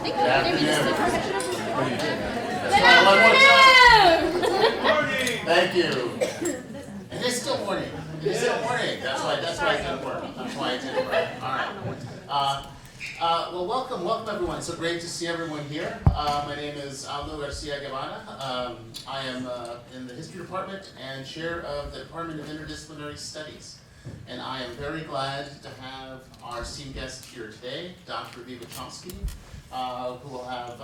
Thank Good afternoon. Thank you. It is still morning. It is still morning. That's why it didn't work. That's why it didn't work. All right. Well, welcome everyone. So great to see everyone here. My name is Aldo Garcia Guevara. I am in the history department and chair of the Department of Interdisciplinary Studies. And I am very glad to have our esteemed guest here today, Dr. Aviva Chomsky, who will have,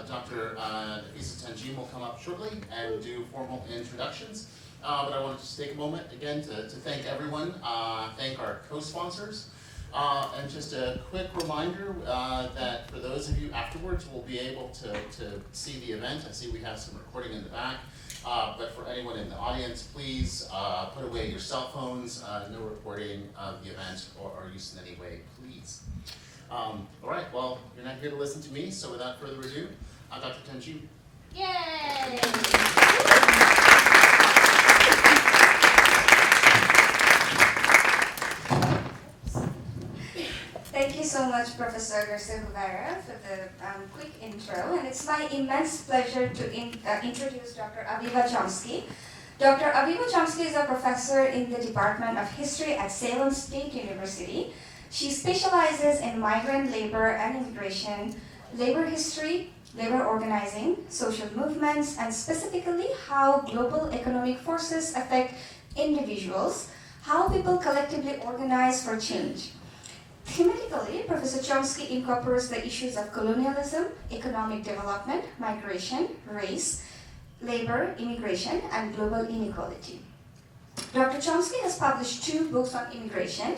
Dr. Aviva Chomsky will come up shortly and do formal introductions. But I want to just take a moment again to thank everyone, thank our co-sponsors. And just a quick reminder that for those of you afterwards, we'll be able to see the event. I see we have some recording in the back. But for anyone in the audience, please put away your cell phones, no recording of the event or use in any way, please. All right, well, you're not here to listen to me, so without further ado, Dr. Tenji. Yay! Thank you so much, Professor Garcia Guevara, for the quick intro. And it's my immense pleasure to introduce Dr. Aviva Chomsky. Dr. Aviva Chomsky is a professor in the Department of History at Salem State University. She specializes in migrant labor and immigration, labor history, labor organizing, social movements, and specifically how global economic forces affect individuals, how people collectively organize for change. Thematically, Professor Chomsky incorporates the issues of colonialism, economic development, migration, race, labor, immigration, and global inequality. Dr. Chomsky has published 2 books on immigration.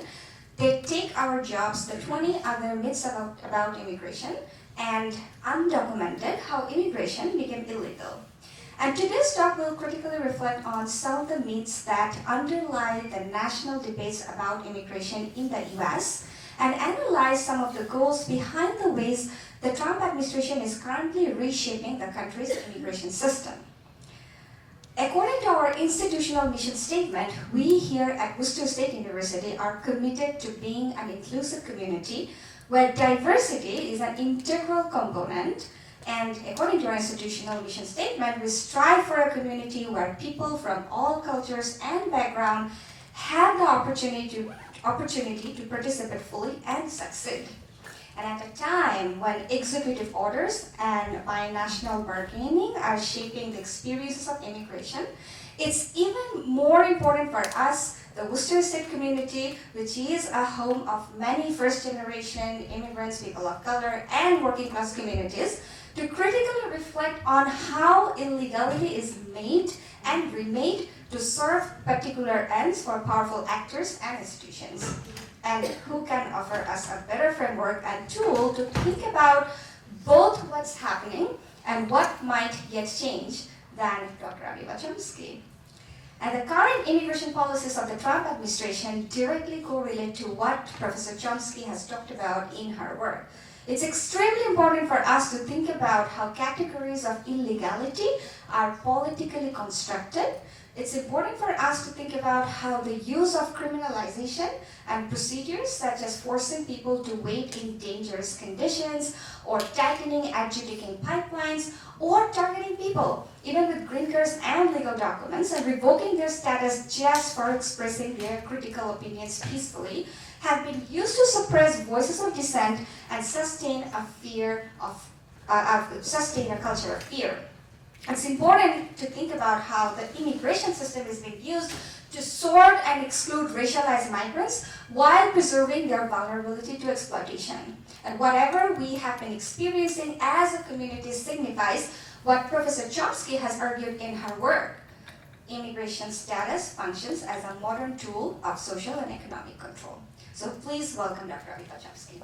They Take Our Jobs, the 20 Other Myths about Immigration, and Undocumented, How Immigration Became Illegal. And today's talk will critically reflect on some of the myths that underlie the national debates about immigration in the US, and analyze some of the goals behind the ways the Trump administration is currently reshaping the country's immigration system. According to our institutional mission statement, we here at Worcester State University are committed to being an inclusive community where diversity is an integral component. And according to our institutional mission statement, we strive for a community where people from all cultures and backgrounds have the opportunity to participate fully and succeed. And at a time when executive orders and binational bargaining are shaping the experiences of immigration, it's even more important for us, the Worcester State community, which is a home of many first-generation immigrants, people of color, and working-class communities, to critically reflect on how illegality is made and remade to serve particular ends for powerful actors and institutions, and who can offer us a better framework and tool to think about both what's happening and what might yet change than Dr. Aviva Chomsky. And the current immigration policies of the Trump administration directly correlate to what Professor Chomsky has talked about in her work. It's extremely important for us to think about how categories of illegality are politically constructed. It's important for us to think about how the use of criminalization and procedures such as forcing people to wait in dangerous conditions or tightening adjudicating pipelines or targeting people, even with green cards and legal documents, and revoking their status just for expressing their critical opinions peacefully, have been used to suppress voices of dissent and sustain a culture of fear. It's important to think about how the immigration system is being used to sort and exclude racialized migrants while preserving their vulnerability to exploitation. And whatever we have been experiencing as a community signifies what Professor Chomsky has argued in her work. Immigration status functions as a modern tool of social and economic control. So please welcome Dr. Aviva Chomsky.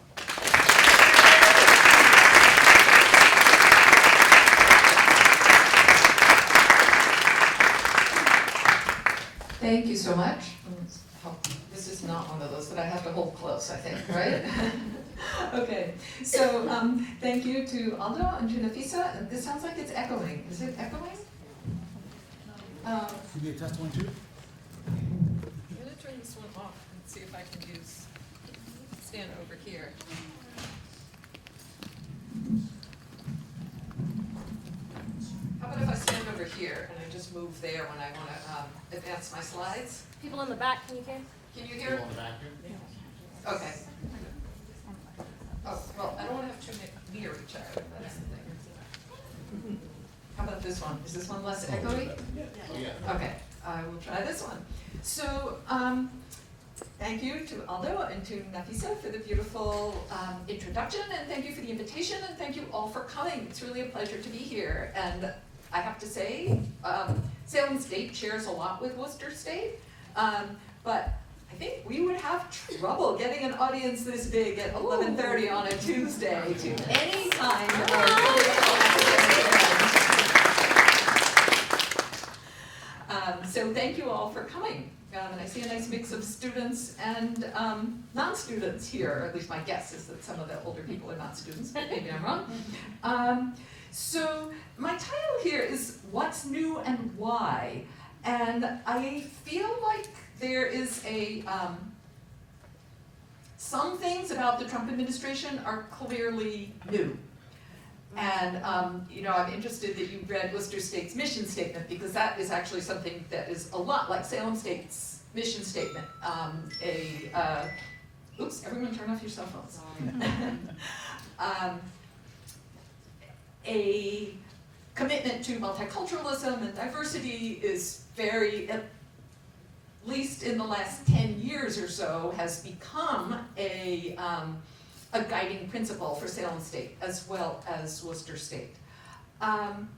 Thank you so much. This is not one of those that I have to hold close, I think, right? Okay, so thank you to Aldo and to Nafisa. This sounds like it's echoing. Is it echoing? Could be a test 1, 2. I'm going to turn this one off and see if I can stand over here. here, and I just move there when I want to advance my slides. People in the back, can you hear? Can you People hear? in the back here? Okay. Oh, well, I don't want to have too many near each other, that's the thing. How about this one? Is this one less echoey? Oh, yeah. Okay, I will try this one. So, thank you to Aldo and to Nafisa for the beautiful introduction, and thank you for the invitation, and thank you all for coming. It's really a pleasure to be here. And I have to say, Salem State shares a lot with Worcester State, but I think we would have trouble getting an audience this big at 11:30 on a Tuesday to any kind of so thank you all for coming. And I see a nice mix of students and non-students here, or at least my guess is that some of the older people are not students, but maybe I'm wrong. So my title here is What's New and Why? And I feel like there is some things about the Trump administration are clearly new. And I'm interested that you read Worcester State's mission statement, because that is actually something that is a lot like Salem State's mission statement. Oops, everyone turn off your cell phones. A commitment to multiculturalism and diversity is very, at least in the last 10 years or so, has become a guiding principle for Salem State as well as Worcester State. And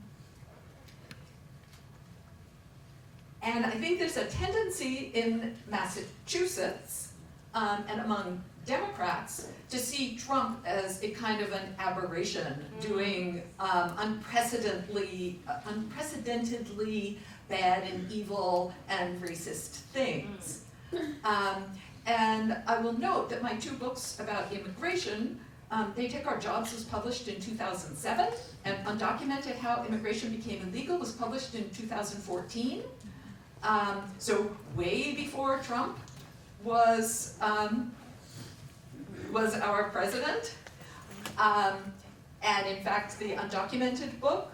I think there's a tendency in Massachusetts and among Democrats to see Trump as a kind of an aberration, doing unprecedentedly bad and evil and racist things. And I will note that my two books about immigration, They Take Our Jobs was published in 2007, and Undocumented How Immigration Became Illegal was published in 2014. So way before Trump was our president. And in fact, the Undocumented book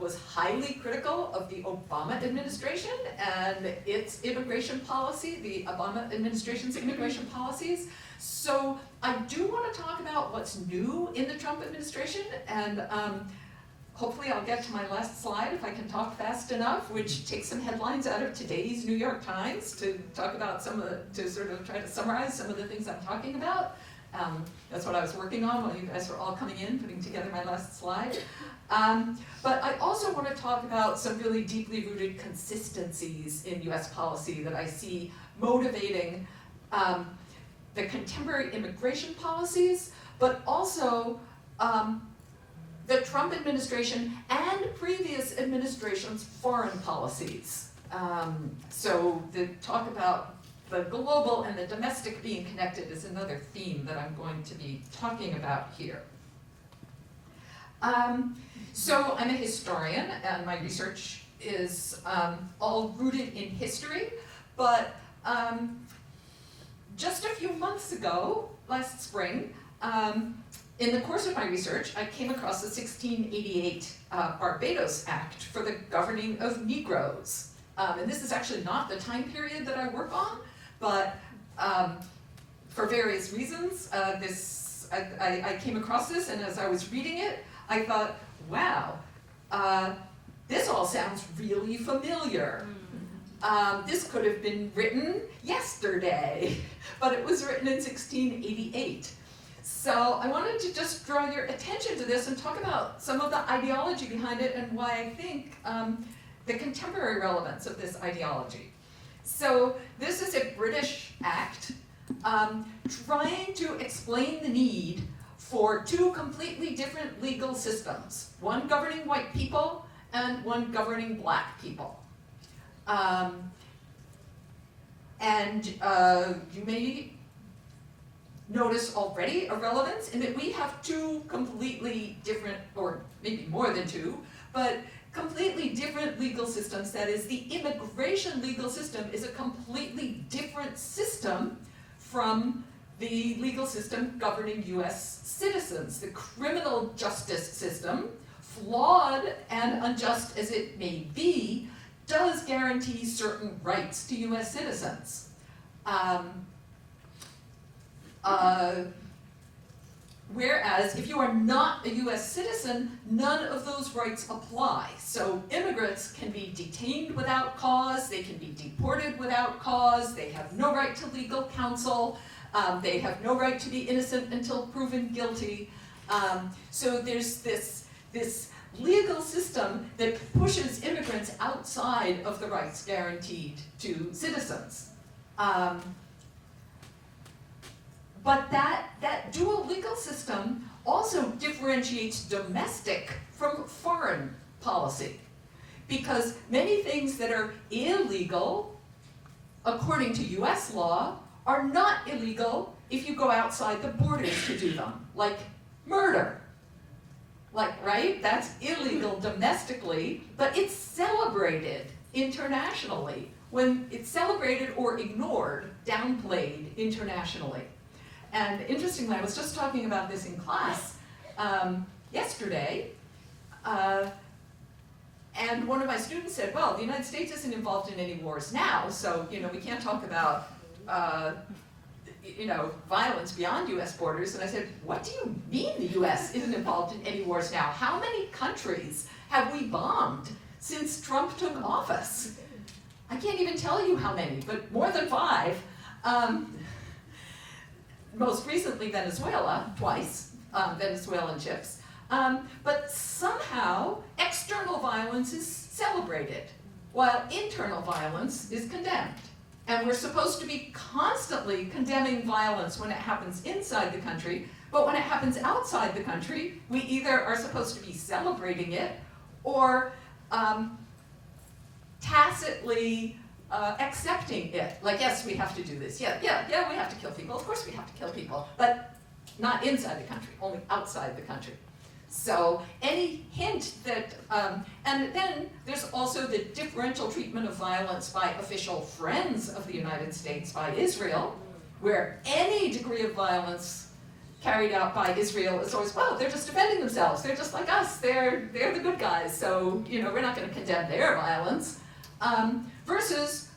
was highly critical of the Obama administration and its immigration policy, the Obama administration's immigration policies. So I do want to talk about what's new in the Trump administration, and hopefully I'll get to my last slide if I can talk fast enough, which takes some headlines out of today's New York Times to talk about to sort of try to summarize some of the things I'm talking about. That's what I was working on while you guys were all coming in, putting together my last slide. But I also want to talk about some really deeply rooted consistencies in US policy that I see motivating the contemporary immigration policies, but also the Trump administration and previous administrations' foreign policies. So the talk about the global and the domestic being connected is another theme that I'm going to be talking about here. So I'm a historian, and my research is all rooted in history, but just a few months ago, last spring, in the course of my research, I came across the 1688 Barbados Act for the governing of Negroes. And this is actually not the time period that I work on, but for various reasons, I came across this, and as I was reading it, I thought, wow, this all sounds really familiar. This could have been written yesterday, but it was written in 1688. So I wanted to just draw your attention to this and talk about some of the ideology behind it and why I think the contemporary relevance of this ideology. So this is a British act trying to explain the need for two completely different legal systems, one governing white people and one governing black people. You may notice already a relevance in that we have two completely different, or maybe more than two, but completely different legal systems. That is, the immigration legal system is a completely different system from the legal system governing US citizens. The criminal justice system flawed and unjust as it may be, does guarantee certain rights to US citizens. Whereas if you are not a US citizen, none of those rights apply. So immigrants can be detained without cause, they can be deported without cause, they have no right to legal counsel, they have no right to be innocent until proven guilty. So there's this legal system that pushes immigrants outside of the rights guaranteed to citizens. But that dual legal system also differentiates domestic from foreign policy. Because many things that are illegal, according to US law, are not illegal if you go outside the borders to do them, like murder. Right? That's illegal domestically, but it's celebrated internationally. When it's celebrated or ignored, downplayed internationally. And interestingly, I was just talking about this in class yesterday, and one of my students said, well, the United States isn't involved in any wars now, so we can't talk about violence beyond US borders. And I said, what do you mean the US isn't involved in any wars now? How many countries have we bombed since Trump took office? I can't even tell you how many, but more than 5. Most recently Venezuela, twice, Venezuelan ships. But somehow external violence is celebrated, while internal violence is condemned. And we're supposed to be constantly condemning violence when it happens inside the country, but when it happens outside the country, we either are supposed to be celebrating it or tacitly accepting it. Like, yes, we have to do this. Yeah, we have to kill people. Of course we have to kill people, but not inside the country, only outside the country. So any hint that, and then there's also the differential treatment of violence by official friends of the United States, by Israel, where any degree of violence carried out by Israel is always, well, they're just defending themselves. They're just like us. They're the good guys. So, we're not going to condemn their violence. Versus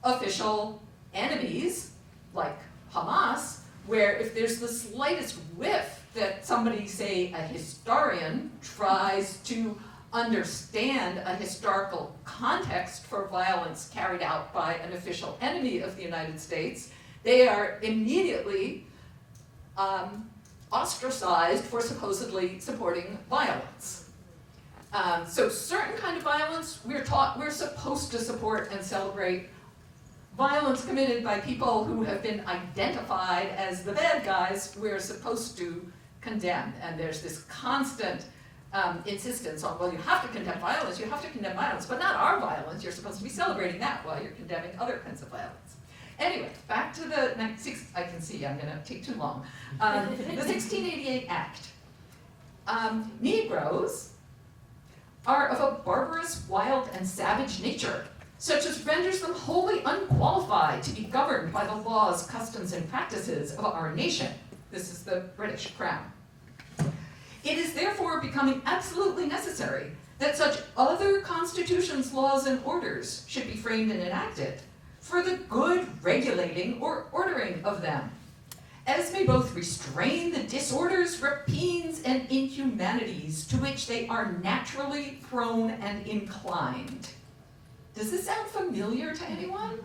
official enemies, like Hamas, where if there's the slightest whiff that somebody, say a historian, tries to understand a historical context for violence carried out by an official enemy of the United States, they are immediately ostracized for supposedly supporting violence. So certain kind of violence, we're taught we're supposed to support and celebrate. Violence committed by people who have been identified as the bad guys, we're supposed to condemn. And there's this constant insistence on, well, you have to condemn violence, but not our violence. You're supposed to be celebrating that while you're condemning other kinds of violence. Anyway, back to the I can see I'm going to take too long. The 1688 Act. Negroes are of a barbarous, wild, and savage nature, such as renders them wholly unqualified to be governed by the laws, customs, and practices of our nation. This is the British Crown. It is therefore becoming absolutely necessary that such other constitutions, laws, and orders should be framed and enacted for the good regulating or ordering of them, as may both restrain the disorders, rapines, and inhumanities to which they are naturally prone and inclined. Does this sound familiar to anyone?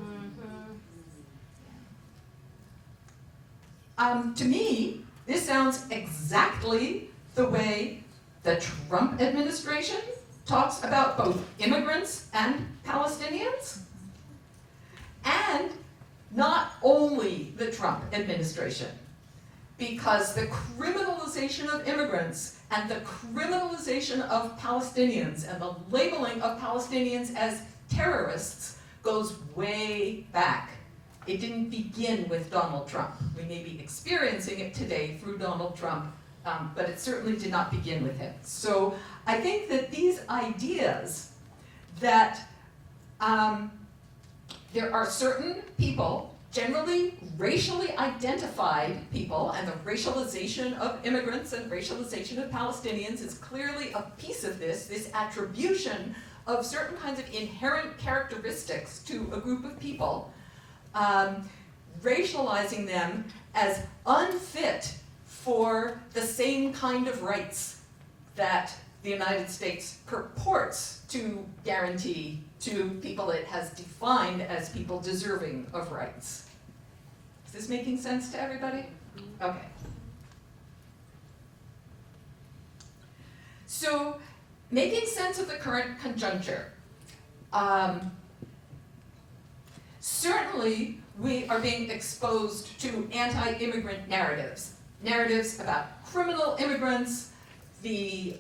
To me, this sounds exactly the way the Trump administration talks about both immigrants and Palestinians. And not only the Trump administration, because the criminalization of immigrants and the criminalization of Palestinians and the labeling of Palestinians as terrorists goes way back. It didn't begin with Donald Trump. We may be experiencing it today through Donald Trump, but it certainly did not begin with him. So I think that these ideas that there are certain people, generally racially identified people, and the racialization of immigrants and racialization of Palestinians is clearly a piece of this attribution of certain kinds of inherent characteristics to a group of people, racializing them as unfit for the same kind of rights that the United States purports to guarantee to people it has defined as people deserving of rights. Is this making sense to everybody? Okay. So, making sense of the current conjuncture. Certainly, we are being exposed to anti-immigrant narratives. Narratives about criminal immigrants, the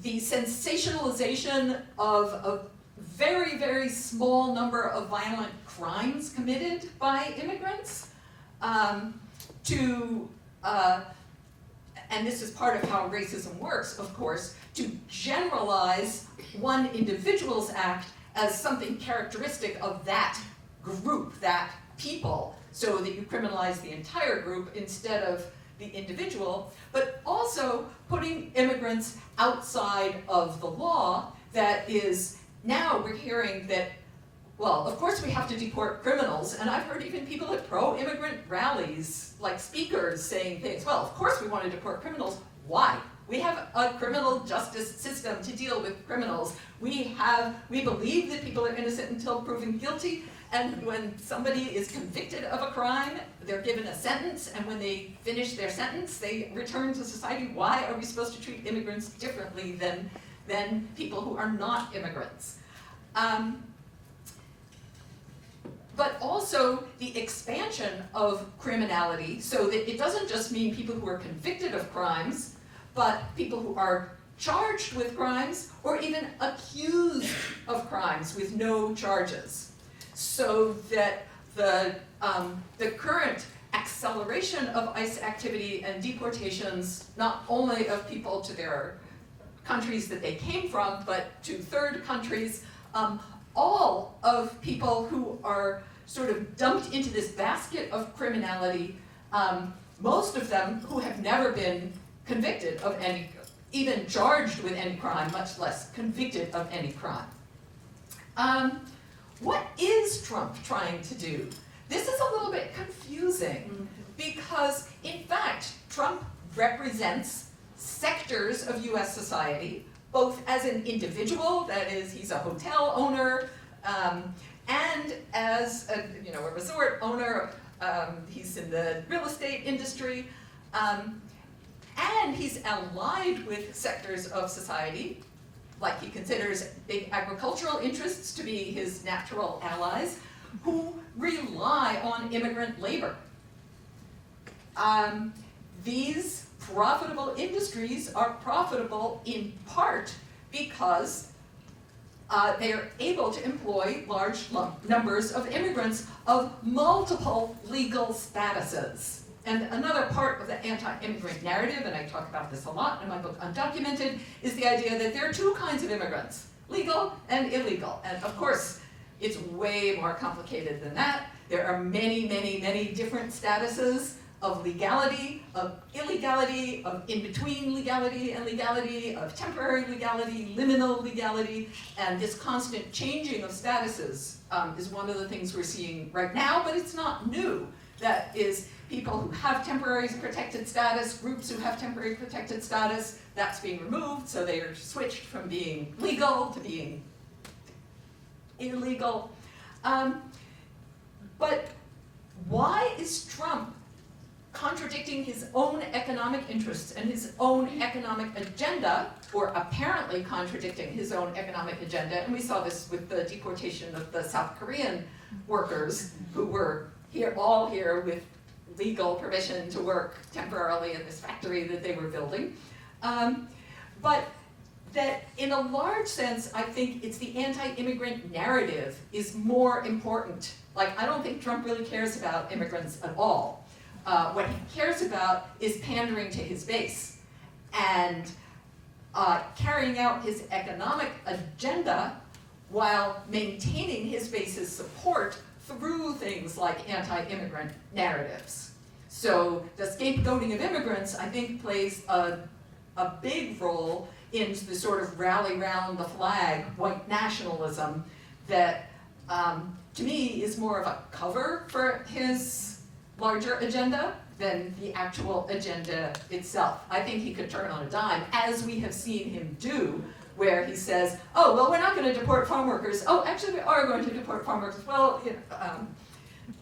sensationalization of a very, very small number of violent crimes committed by immigrants, and this is part of how racism works, of course, to generalize one individual's act as something characteristic of that group, that people, so that you criminalize the entire group instead of the individual, but also putting immigrants outside of the law. That is, now we're hearing that, well, of course we have to deport criminals, and I've heard even people at pro-immigrant rallies, like speakers, saying things, well, of course we want to deport criminals. Why? We have a criminal justice system to deal with criminals. We believe that people are innocent until proven guilty, and when somebody is convicted of a crime, they're given a sentence, and when they finish their sentence, they return to society. Why are we supposed to treat immigrants differently than people who are not immigrants? But also the expansion of criminality, so that it doesn't just mean people who are convicted of crimes, but people who are charged with crimes or even accused of crimes with no charges. So that the current acceleration of ICE activity and deportations, not only of people to their countries that they came from, but to third countries, all of people who are sort of dumped into this basket of criminality, most of them who have never been convicted of any, even charged with any crime, much less convicted of any crime. What is Trump trying to do? This is a little bit confusing because, in fact, Trump represents sectors of US society, both as an individual, that is, he's a hotel owner, and as a resort owner, he's in the real estate industry, and he's allied with sectors of society, like he considers big agricultural interests to be his natural allies, who rely on immigrant labor. These profitable industries are profitable in part because they are able to employ large numbers of immigrants of multiple legal statuses. And another part of the anti-immigrant narrative, and I talk about this a lot in my book Undocumented, is the idea that there are two kinds of immigrants, legal and illegal. And of course, it's way more complicated than that. There are many, many, many different statuses of legality, of illegality, of in-between legality and legality, of temporary legality, liminal legality, and this constant changing of statuses is one of the things we're seeing right now, but it's not new. That is, people who have temporary protected status, groups who have temporary protected status, that's being removed, so they are switched from being legal to being illegal. But why is Trump contradicting his own economic interests and his own economic agenda, or apparently contradicting his own economic agenda? And we saw this with the deportation of the South Korean workers who were all here with legal permission to work temporarily in this factory that they were building. But that in a large sense, I think it's the anti-immigrant narrative is more important. Like, I don't think Trump really cares about immigrants at all. What he cares about is pandering to his base and carrying out his economic agenda while maintaining his base's support through things like anti-immigrant narratives. So the scapegoating of immigrants, I think, plays a big role in the sort of rally round the flag, white nationalism, that to me is more of a cover for his larger agenda than the actual agenda itself. I think he could turn on a dime, as we have seen him do, where he says, oh, well, we're not going to deport farm workers. Oh, actually, we are going to deport farm workers. Well, you know,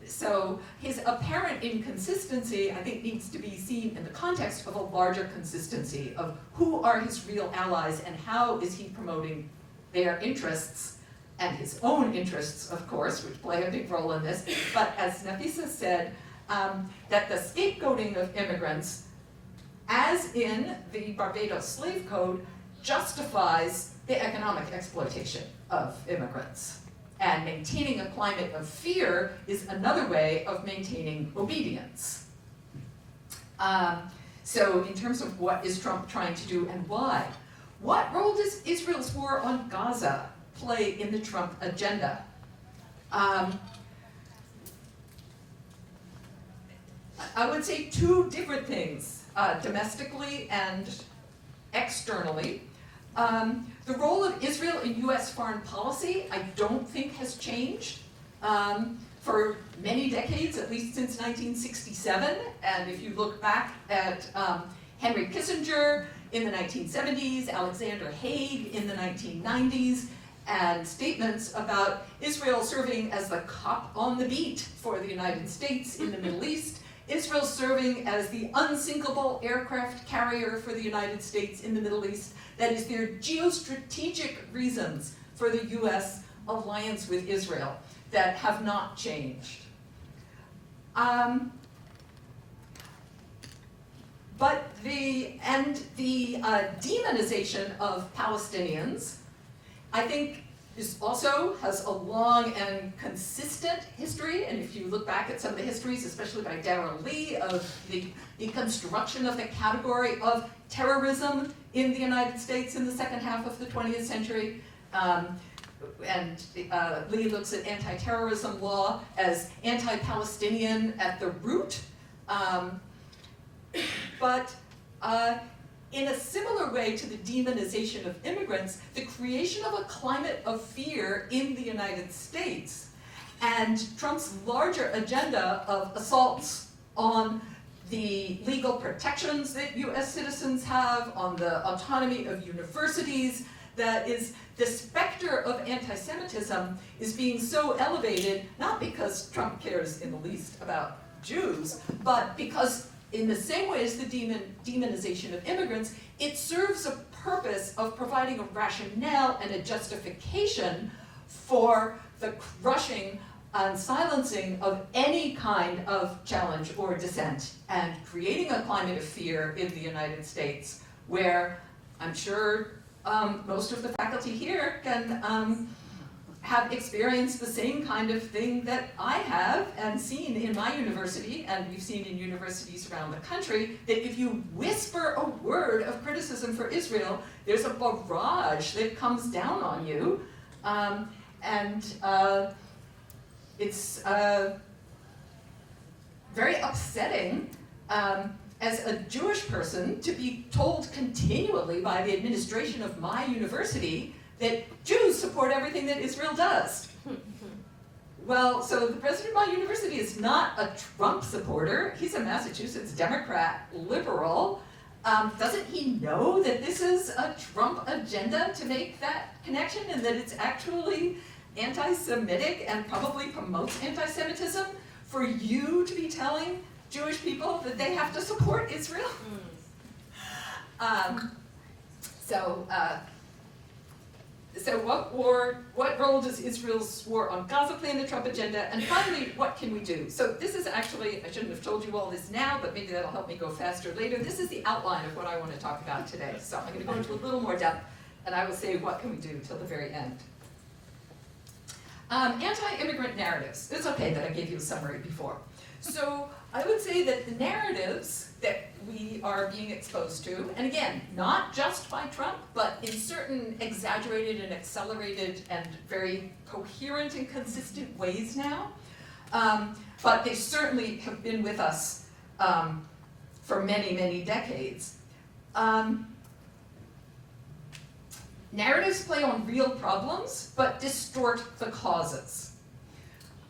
so his apparent inconsistency, I think, needs to be seen in the context of a larger consistency of who are his real allies and how is he promoting their interests, and his own interests, of course, which play a big role in this. But as Nafisa said, that the scapegoating of immigrants, as in the Barbados Slave Code, justifies the economic exploitation of immigrants. And maintaining a climate of fear is another way of maintaining obedience. So in terms of what is Trump trying to do and why, what role does Israel's war on Gaza play in the Trump agenda? I would say two different things, domestically and externally. The role of Israel in US foreign policy, I don't think has changed for many decades, at least since 1967. And if you look back at Henry Kissinger in the 1970s, Alexander Haig in the 1990s, and statements about Israel serving as the cop on the beat for the United States in the Middle East, Israel serving as the unsinkable aircraft carrier for the United States in the Middle East. That is, their geostrategic reasons for the US alliance with Israel that have not changed. But the demonization of Palestinians, I think, also has a long and consistent history, and if you look back at some of the histories, especially by Darrell Lee, of the construction of the category of terrorism in the United States in the second half of the 20th century, and Lee looks at anti-terrorism law as anti-Palestinian at the root, but in a similar way to the demonization of immigrants, the creation of a climate of fear in the United States and Trump's larger agenda of assaults on the legal protections that US citizens have, on the autonomy of universities, that is, the specter of anti-Semitism is being so elevated, not because Trump cares in the least about Jews, but because in the same way as the demonization of immigrants, it serves a purpose of providing a rationale and a justification for the crushing and silencing of any kind of challenge or dissent, and creating a climate of fear in the United States where I'm sure most of the faculty here can have experienced the same kind of thing that I have and seen in my university, and we've seen in universities around the country, that if you whisper a word of criticism for Israel, there's a barrage that comes down on you, it's very upsetting as a Jewish person to be told continually by the administration of my university that Jews support everything that Israel does. Well, so the president of my university is not a Trump supporter. He's a Massachusetts Democrat liberal. Doesn't he know that this is a Trump agenda to make that connection, and that it's actually anti-Semitic and probably promotes anti-Semitism for you to be telling Jewish people that they have to support Israel? So what role does Israel's war on Gaza play in the Trump agenda? And finally, what can we do? So this is actually, I shouldn't have told you all this now, but maybe that'll help me go faster later. This is the outline of what I want to talk about today. So I'm going to go into a little more depth, and I will say what can we do till the very end. Anti-immigrant narratives. It's okay that I gave you a summary before. So I would say that the narratives that we are being exposed to, and again, not just by Trump, but in certain exaggerated and accelerated and very coherent and consistent ways now, but they certainly have been with us for many, many decades. Narratives play on real problems, but distort the causes.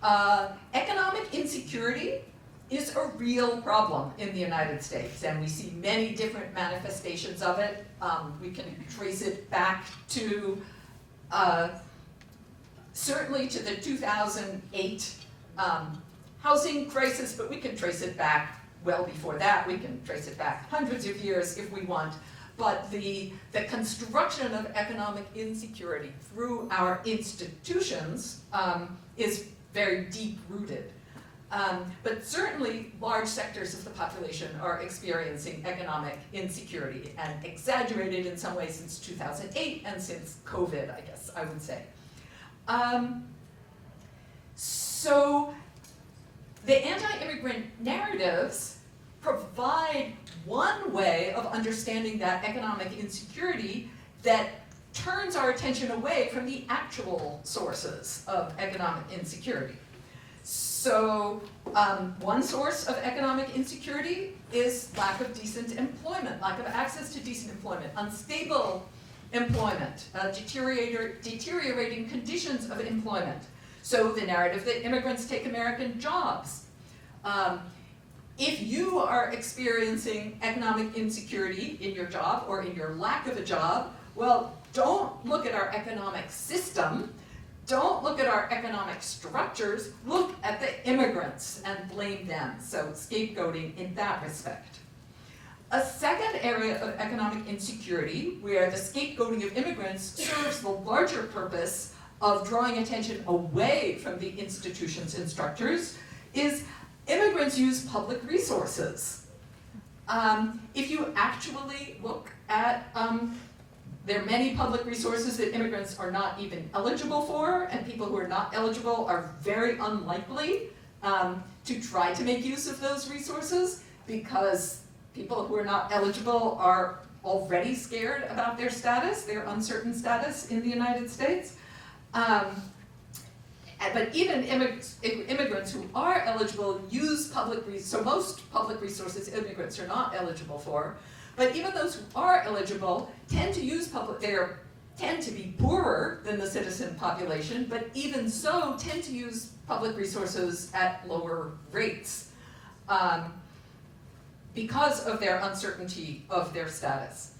Economic insecurity is a real problem in the United States, and we see many different manifestations of it. We can trace it back to, certainly to the 2008 housing crisis, but we can trace it back well before that. We can trace it back hundreds of years if we want. But the construction of economic insecurity through our institutions is very deep-rooted. But certainly large sectors of the population are experiencing economic insecurity, and exaggerated in some ways since 2008 and since COVID, I guess I would say. So the anti-immigrant narratives provide one way of understanding that economic insecurity that turns our attention away from the actual sources of economic insecurity. So one source of economic insecurity is lack of decent employment, lack of access to decent employment, unstable employment, deteriorating conditions of employment. So the narrative that immigrants take American jobs. If you are experiencing economic insecurity in your job or in your lack of a job, well, don't look at our economic system, don't look at our economic structures, look at the immigrants and blame them. So scapegoating in that respect. A second area of economic insecurity where the scapegoating of immigrants serves the larger purpose of drawing attention away from the institutions and structures is immigrants use public resources. If you actually look at, there are many public resources that immigrants are not even eligible for, and people who are not eligible are very unlikely to try to make use of those resources, because people who are not eligible are already scared about their status, their uncertain status in the United States. But even immigrants who are eligible use public resources, so most public resources immigrants are not eligible for, but even those who are eligible tend to use tend to be poorer than the citizen population, but even so tend to use public resources at lower rates because of their uncertainty of their status,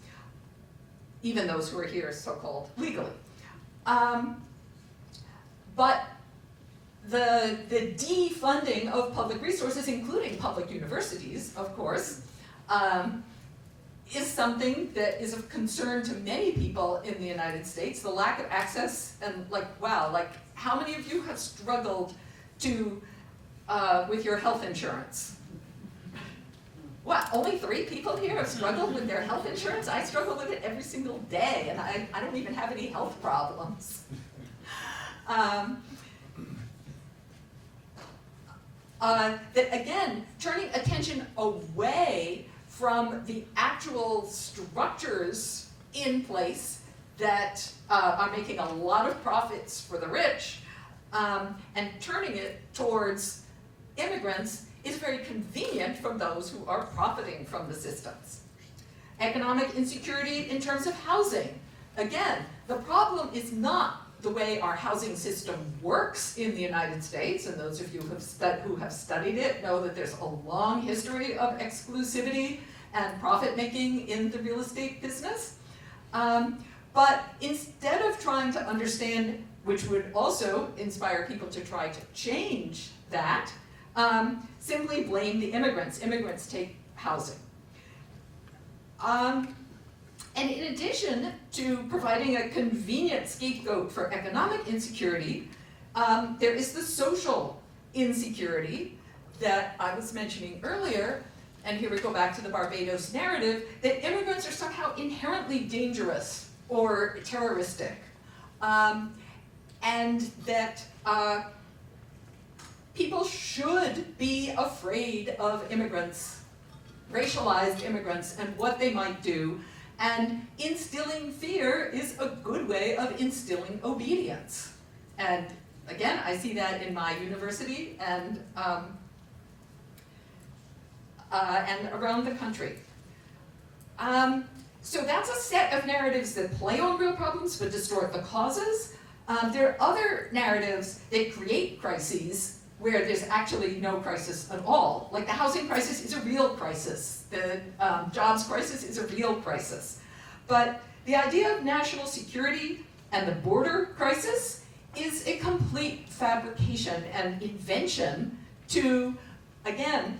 even those who are here so-called legally. But the defunding of public resources, including public universities, of course, is something that is of concern to many people in the United States. The lack of access, and how many of you have struggled with your health insurance? What, only 3 people here have struggled with their health insurance? I struggle with it every single day, and I don't even have any health problems. That again, turning attention away from the actual structures in place that are making a lot of profits for the rich, and turning it towards immigrants is very convenient for those who are profiting from the systems. Economic insecurity in terms of housing. Again, the problem is not the way our housing system works in the United States, and those of you who have studied it know that there's a long history of exclusivity and profit-making in the real estate business. But instead of trying to understand, which would also inspire people to try to change that, simply blame the immigrants. Immigrants take housing. And in addition to providing a convenient scapegoat for economic insecurity, there is the social insecurity that I was mentioning earlier, and here we go back to the Barbados narrative, that immigrants are somehow inherently dangerous or terroristic, and that people should be afraid of immigrants, racialized immigrants, and what they might do. And instilling fear is a good way of instilling obedience. And again, I see that in my university and around the country. So that's a set of narratives that play on real problems but distort the causes. There are other narratives that create crises where there's actually no crisis at all. Like the housing crisis is a real crisis. The jobs crisis is a real crisis. But the idea of national security and the border crisis is a complete fabrication and invention to, again,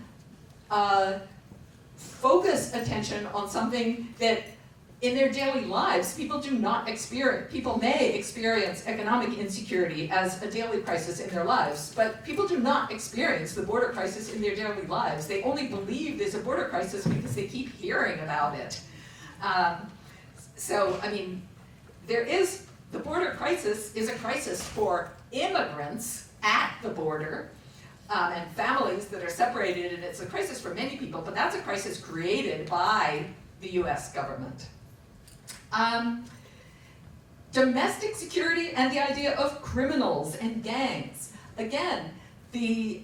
focus attention on something that in their daily lives people do not experience. People may experience economic insecurity as a daily crisis in their lives, but people do not experience the border crisis in their daily lives. They only believe there's a border crisis because they keep hearing about it. So, I mean, the border crisis is a crisis for immigrants at the border, and families that are separated, and it's a crisis for many people, but that's a crisis created by the US government. Domestic security and the idea of criminals and gangs. Again, the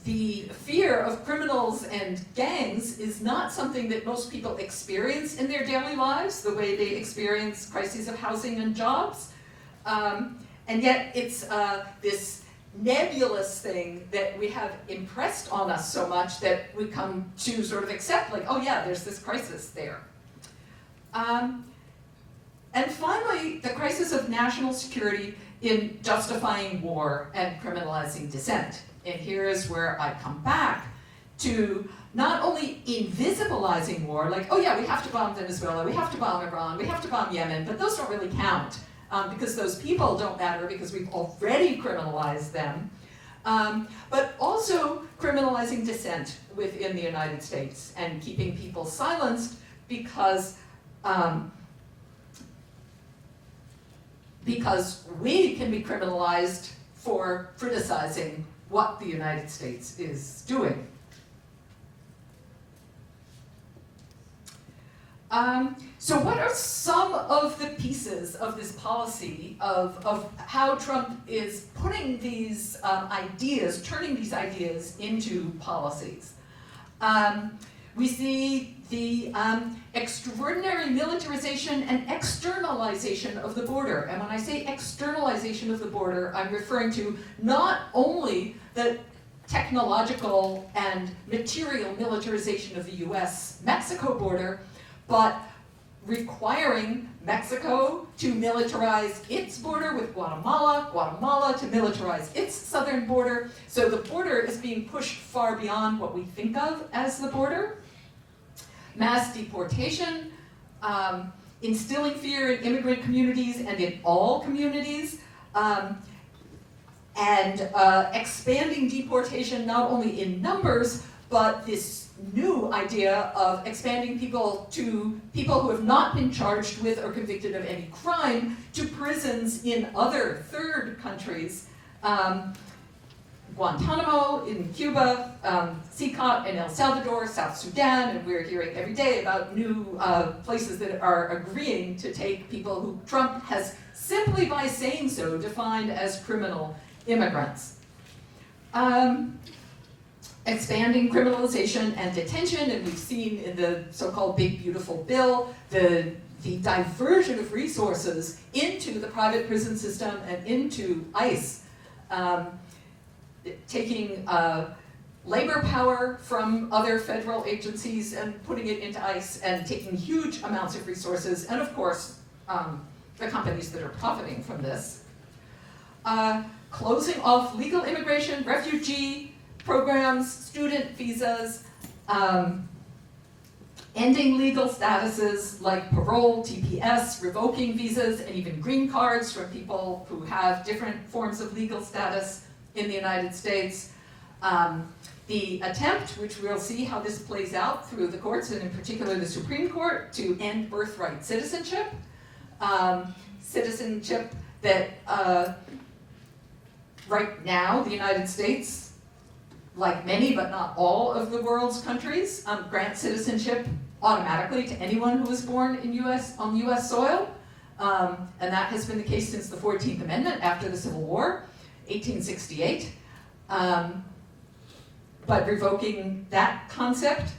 fear of criminals and gangs is not something that most people experience in their daily lives, the way they experience crises of housing and jobs. And yet it's this nebulous thing that we have impressed on us so much that we come to sort of accept, like, oh yeah, there's this crisis there. And finally, the crisis of national security in justifying war and criminalizing dissent. And here is where I come back to not only invisibilizing war, like, oh yeah, we have to bomb Venezuela, we have to bomb Iran, we have to bomb Yemen, but those don't really count. Because those people don't matter because we've already criminalized them, but also criminalizing dissent within the United States and keeping people silenced because we can be criminalized for criticizing what the United States is doing. So what are some of the pieces of this policy of how Trump is putting these ideas, turning these ideas into policies? We see the extraordinary militarization and externalization of the border. And when I say externalization of the border, I'm referring to not only the technological and material militarization of the US-Mexico border, but requiring Mexico to militarize its border with Guatemala, Guatemala to militarize its southern border. So the border is being pushed far beyond what we think of as the border. Mass deportation, instilling fear in immigrant communities and in all communities, and expanding deportation not only in numbers, but this new idea of expanding people to people who have not been charged with or convicted of any crime to prisons in other third countries. Guantanamo in Cuba, CICOT in El Salvador, South Sudan, and we're hearing every day about new places that are agreeing to take people who Trump has simply by saying so defined as criminal immigrants. Expanding criminalization and detention, and we've seen in the so-called Big Beautiful Bill, the diversion of resources into the private prison system and into ICE, taking labor power from other federal agencies and putting it into ICE and taking huge amounts of resources, and of course, the companies that are profiting from this. Closing off legal immigration, refugee programs, student visas, ending legal statuses like parole, TPS, revoking visas, and even green cards from people who have different forms of legal status in the United States. The attempt, which we'll see how this plays out through the courts, and in particular the Supreme Court, to end birthright citizenship. Citizenship that Right now, the United States, like many but not all of the world's countries, grant citizenship automatically to anyone who was born on US soil. And that has been the case since the 14th Amendment after the Civil War, 1868. But revoking that concept.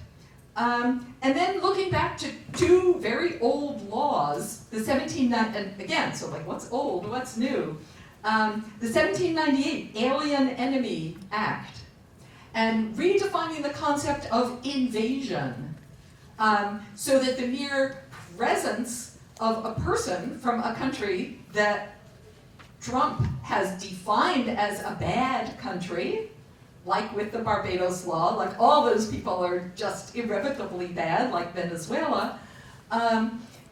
And then looking back to two very old laws, the 1790, and again, so like what's old, what's new? The 1798 Alien Enemy Act, and redefining the concept of invasion, so that the mere presence of a person from a country that Trump has defined as a bad country, like with the Barbados law, like all those people are just irrevocably bad, like Venezuela,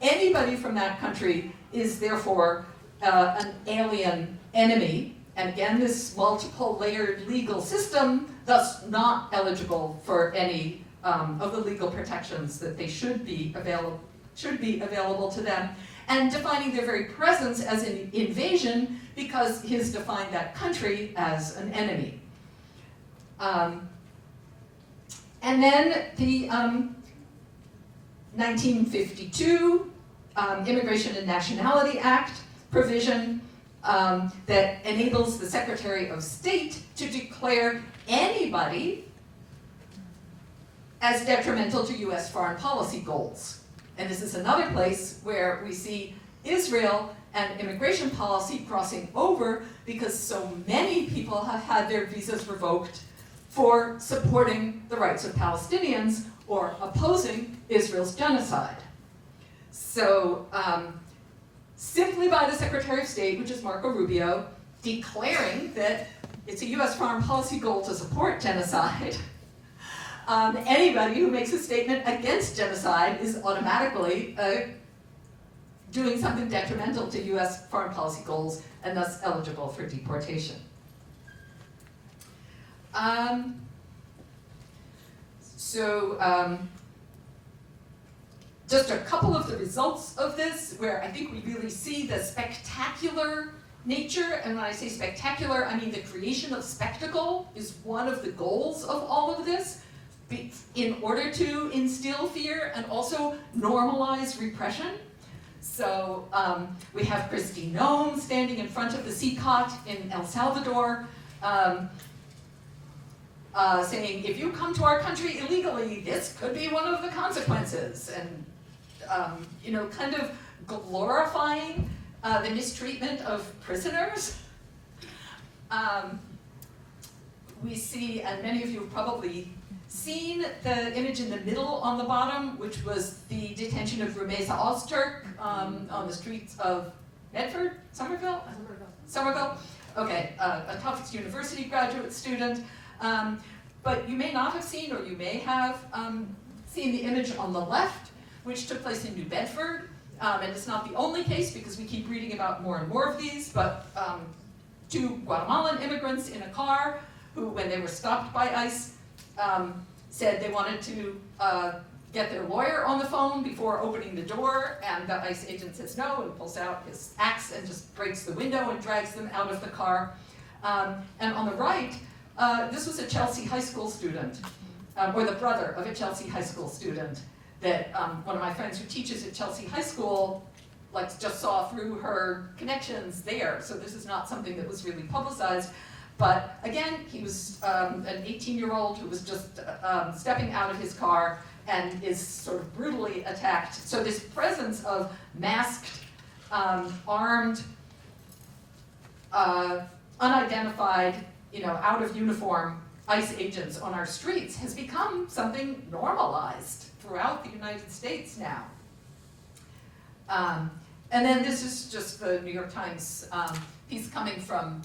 anybody from that country is therefore an alien enemy. And again, this multiple layered legal system, thus not eligible for any of the legal protections that they should be available to them, and defining their very presence as an invasion because he's defined that country as an enemy. And then the 1952 Immigration and Nationality Act provision that enables the Secretary of State to declare anybody as detrimental to US foreign policy goals. And this is another place where we see Israel and immigration policy crossing over because so many people have had their visas revoked for supporting the rights of Palestinians or opposing Israel's genocide. So simply by the Secretary of State, which is Marco Rubio, declaring that it's a US foreign policy goal to support genocide, anybody who makes a statement against genocide is automatically doing something detrimental to US foreign policy goals and thus eligible for deportation. Just a couple of the results of this, where I think we really see the spectacular nature, and when I say spectacular, I mean the creation of spectacle is one of the goals of all of this, in order to instill fear and also normalize repression. So we have Kristi Noem standing in front of the CCOT in El Salvador, saying, if you come to our country illegally, this could be one of the consequences, and kind of glorifying the mistreatment of prisoners. We see, and many of you have probably seen the image in the middle on the bottom, which was the detention of Rumeysa Ozturk on the streets of Medford, Somerville? Okay, a Tufts University graduate student. But you may not have seen, or you may have seen the image on the left, which took place in New Bedford. And it's not the only case, because we keep reading about more and more of these, but two Guatemalan immigrants in a car who, when they were stopped by ICE, said they wanted to get their lawyer on the phone before opening the door, and the ICE agent says no and pulls out his axe and just breaks the window and drags them out of the car. And on the right, this was a Chelsea high school student, or the brother of a Chelsea high school student, that one of my friends who teaches at Chelsea High School just saw through her connections there. So this is not something that was really publicized. But again, he was an 18-year-old who was just stepping out of his car and is sort of brutally attacked. So this presence of masked, armed, unidentified, out of uniform ICE agents on our streets has become something normalized throughout the United States now. And then this is just the New York Times piece coming from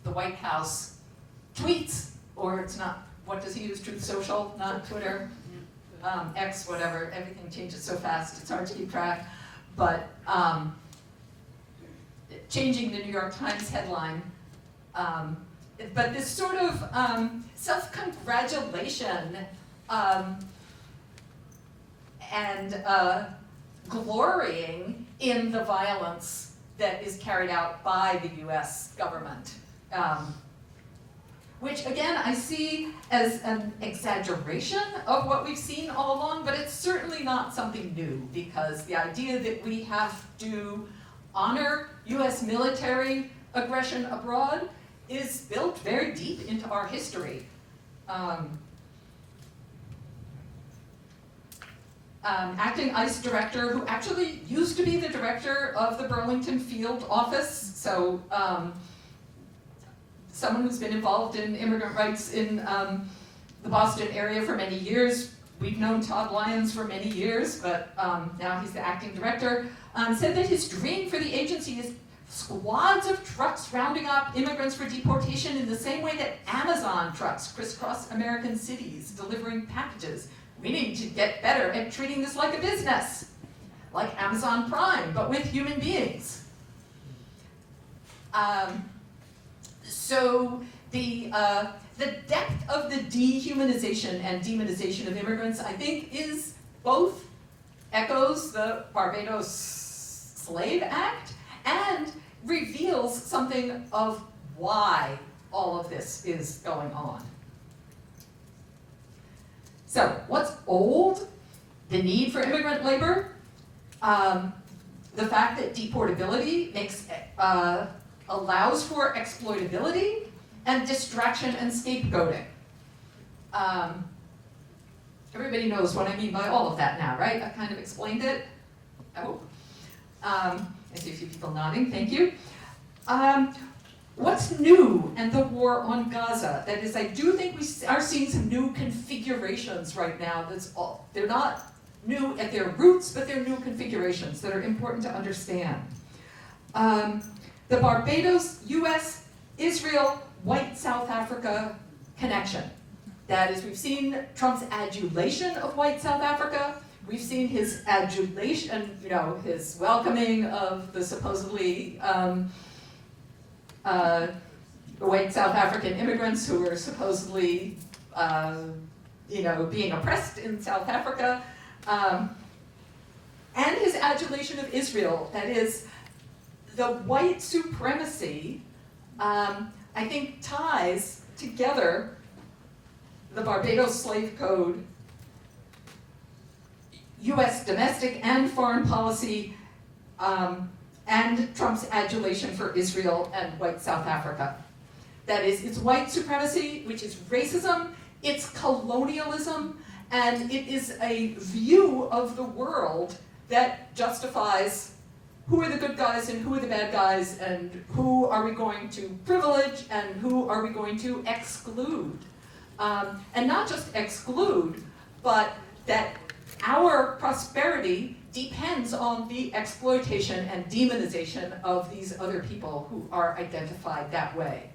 the White House tweets, or it's not, what does he use, Truth Social, not Twitter, X, whatever, everything changes so fast, it's hard to keep track. But changing the New York Times headline, but this sort of self-congratulation and glorying in the violence that is carried out by the US government. which again I see as an exaggeration of what we've seen all along, but it's certainly not something new, because the idea that we have to honor US military aggression abroad is built very deep into our history. Acting ICE director, who actually used to be the director of the Burlington Field Office, so someone who's been involved in immigrant rights in the Boston area for many years. We've known Todd Lyons for many years, but now he's the acting director, said that his dream for the agency is squads of trucks rounding up immigrants for deportation in the same way that Amazon trucks crisscross American cities delivering packages. We need to get better at treating this like a business, like Amazon Prime, but with human beings. So the depth of the dehumanization and demonization of immigrants, I think, is both echoes the Barbados Slave Act and reveals something of why all of this is going on. So, what's old? The need for immigrant labor, the fact that deportability allows for exploitability, and distraction and scapegoating. Everybody knows what I mean by all of that now, right? I kind of explained it. Oh, I see a few people nodding, thank you. What's new in the war on Gaza? That is, I do think we are seeing some new configurations right now. They're not new at their roots, but they're new configurations that are important to understand. The Barbados, US, Israel, white South Africa connection. That is, we've seen Trump's adulation of white South Africa. We've seen his adulation, his welcoming of the supposedly white South African immigrants who were supposedly, being oppressed in South Africa, and his adulation of Israel. That is, the white supremacy, I think, ties together the Barbados Slave Code, US domestic and foreign policy, and Trump's adulation for Israel and white South Africa. That is, it's white supremacy, which is racism, it's colonialism, and it is a view of the world that justifies who are the good guys and who are the bad guys, and who are we going to privilege and who are we going to exclude. And not just exclude, but that our prosperity depends on the exploitation and demonization of these other people who are identified that way.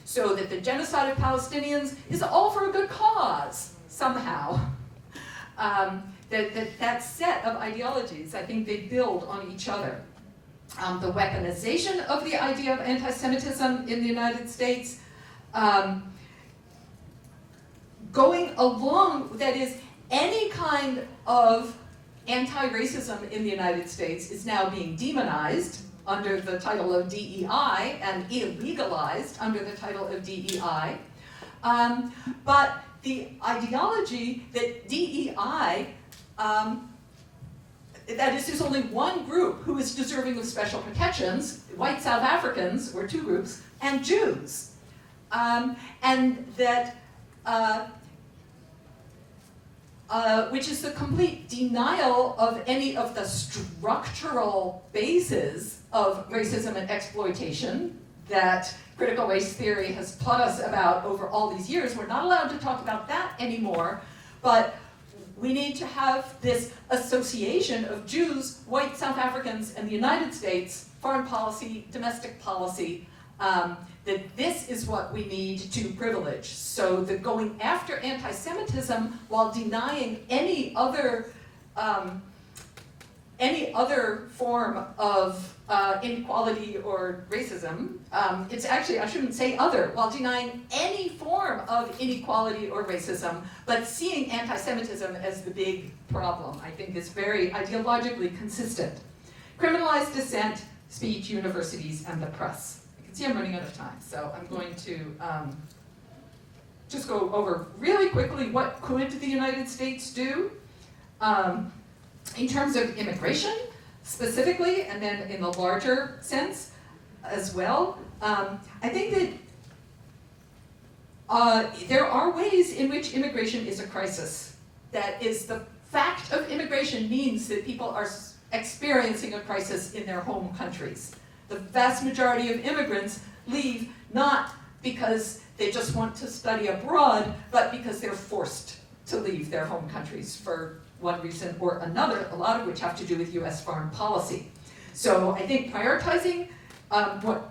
So that the genocide of Palestinians is all for a good cause, somehow. That set of ideologies, I think they build on each other. The weaponization of the idea of anti-Semitism in the United States, going along, that is, any kind of anti-racism in the United States is now being demonized under the title of DEI and illegalized under the title of DEI. But the ideology that DEI, that is, there's only one group who is deserving of special protections, white South Africans, or two groups, and Jews. And that which is the complete denial of any of the structural bases of racism and exploitation that critical race theory has taught us about over all these years. We're not allowed to talk about that anymore, but we need to have this association of Jews, white South Africans, and the United States, foreign policy, domestic policy, that this is what we need to privilege. So that going after anti-Semitism while denying any other form of inequality or racism, it's actually, I shouldn't say other, while denying any form of inequality or racism, but seeing anti-Semitism as the big problem, I think is very ideologically consistent. Criminalized dissent, speech, universities, and the press. can see I'm running out of time, so I'm going to just go over really quickly what could the United States do in terms of immigration specifically, and then in the larger sense as well. I think that there are ways in which immigration is a crisis. That is, the fact of immigration means that people are experiencing a crisis in their home countries. The vast majority of immigrants leave not because they just want to study abroad, but because they're forced to leave their home countries for one reason or another, a lot of which have to do with US foreign policy. So I think prioritizing what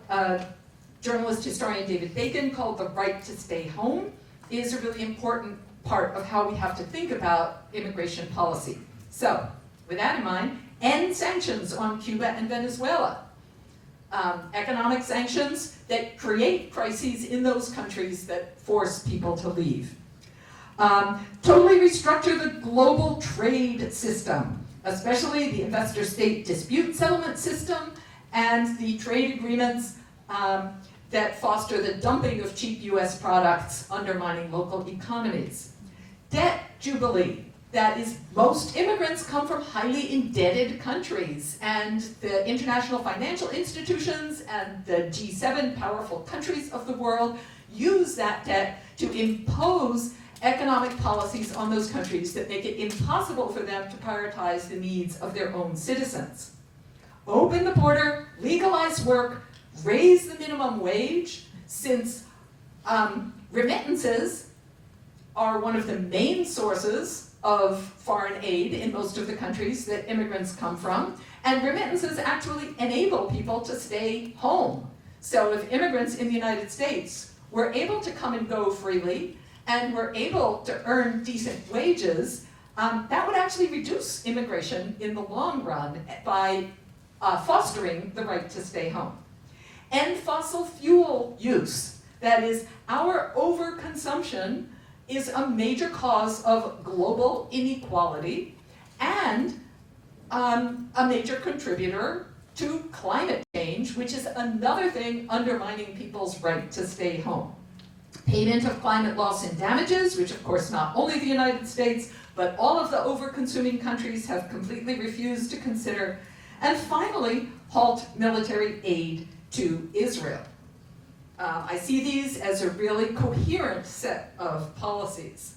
journalist historian David Bacon called the right to stay home is a really important part of how we have to think about immigration policy. So, with that in mind, end sanctions on Cuba and Venezuela. Economic sanctions that create crises in those countries that force people to leave. Totally restructure the global trade system, especially the investor-state dispute settlement system and the trade agreements that foster the dumping of cheap US products, undermining local economies. Debt jubilee. That is, most immigrants come from highly indebted countries, and the international financial institutions and the G7 powerful countries of the world use that debt to impose economic policies on those countries that make it impossible for them to prioritize the needs of their own citizens. Open the border, legalize work, raise the minimum wage, since remittances are one of the main sources of foreign aid in most of the countries that immigrants come from, and remittances actually enable people to stay home. So if immigrants in the United States were able to come and go freely, and were able to earn decent wages, that would actually reduce immigration in the long run by fostering the right to stay home. End fossil fuel use. That is, our overconsumption is a major cause of global inequality and a major contributor to climate change, which is another thing undermining people's right to stay home. Payment of climate loss and damages, which of course not only the United States, but all of the over-consuming countries have completely refused to consider. And finally, halt military aid to Israel. I see these as a really coherent set of policies.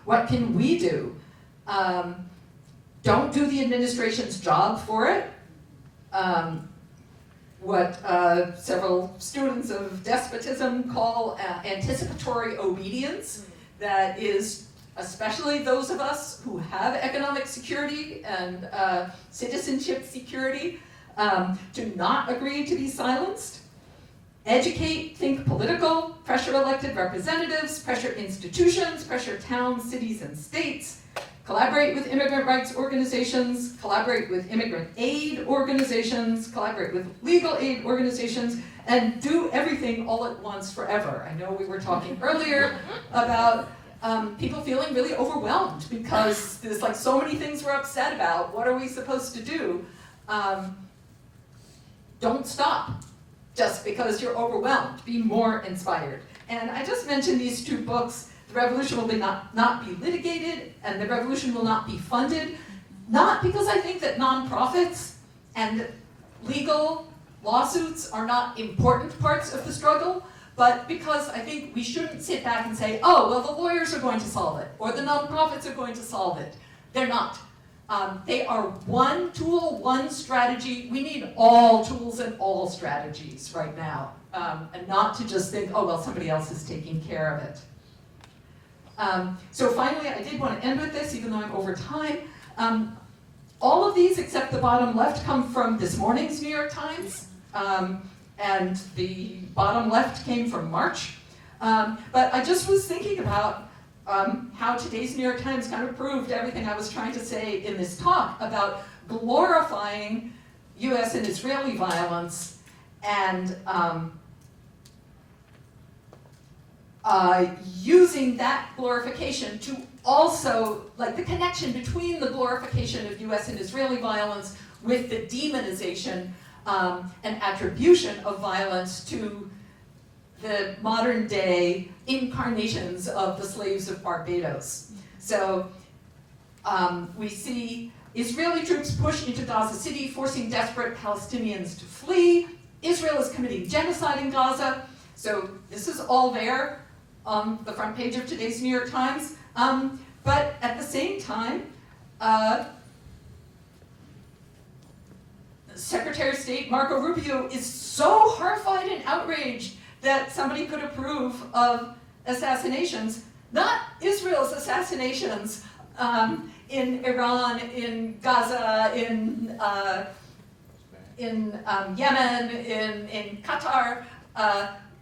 What can we do? Don't do the administration's job for it. What several students of despotism call anticipatory obedience, that is, especially those of us who have economic security and citizenship security, do not agree to be silenced. Educate, think political, pressure elected representatives, pressure institutions, pressure towns, cities, and states. Collaborate with immigrant rights organizations, collaborate with immigrant aid organizations, collaborate with legal aid organizations, and do everything all at once forever. I know we were talking earlier about people feeling really overwhelmed because there's like so many things we're upset about. What are we supposed to do? Don't stop just because you're overwhelmed. Be more inspired. And I just mentioned these two books. The revolution will not be litigated, and the revolution will not be funded, not because I think that nonprofits and legal lawsuits are not important parts of the struggle, but because I think we shouldn't sit back and say, oh, well, the lawyers are going to solve it, or the nonprofits are going to solve it. They're not. They are one tool, one strategy. We need all tools and all strategies right now, and not to just think, oh, well, somebody else is taking care of it. So finally, I did want to end with this, even though I'm over time. All of these, except the bottom left, come from this morning's New York Times, and the bottom left came from March. But I just was thinking about how today's New York Times kind of proved everything I was trying to say in this talk about glorifying US and Israeli violence and using that glorification to also, like the connection between the glorification of US and Israeli violence with the demonization an attribution of violence to the modern day incarnations of the slaves of Barbados. So we see Israeli troops push into Gaza City, forcing desperate Palestinians to flee. Israel is committing genocide in Gaza. So this is all there on the front page of today's New York Times. But at the same time, Secretary of State Marco Rubio is so horrified and outraged that somebody could approve of assassinations, not Israel's assassinations, in Iran, in Gaza, in Yemen, in Qatar.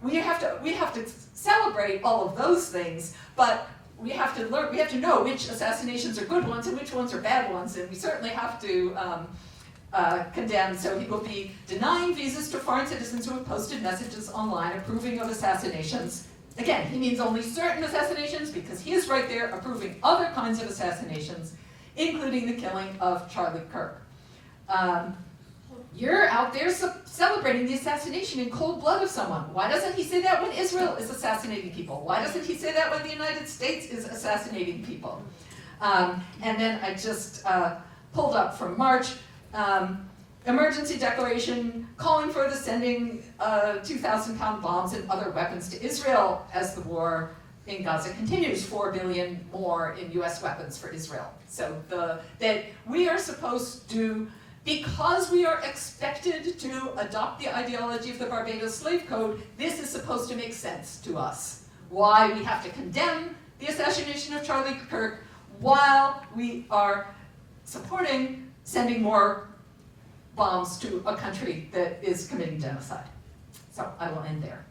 We have to celebrate all of those things, but we have to know which assassinations are good ones and which ones are bad ones, and we certainly have to condemn. So he will be denying visas to foreign citizens who have posted messages online approving of assassinations. Again, he means only certain assassinations because he is right there approving other kinds of assassinations, including the killing of Charlie Kirk. You're out there celebrating the assassination in cold blood of someone. Why doesn't he say that when Israel is assassinating people? Why doesn't he say that when the United States is assassinating people? And then I just pulled up from March, emergency declaration calling for the sending 2,000-pound bombs and other weapons to Israel as the war in Gaza continues, 4 billion more in US weapons for Israel. So that we are supposed to, because we are expected to adopt the ideology of the Barbados Slave Code, this is supposed to make sense to us. Why we have to condemn the assassination of Charlie Kirk while we are supporting sending more bombs to a country that is committing genocide. So I will end there.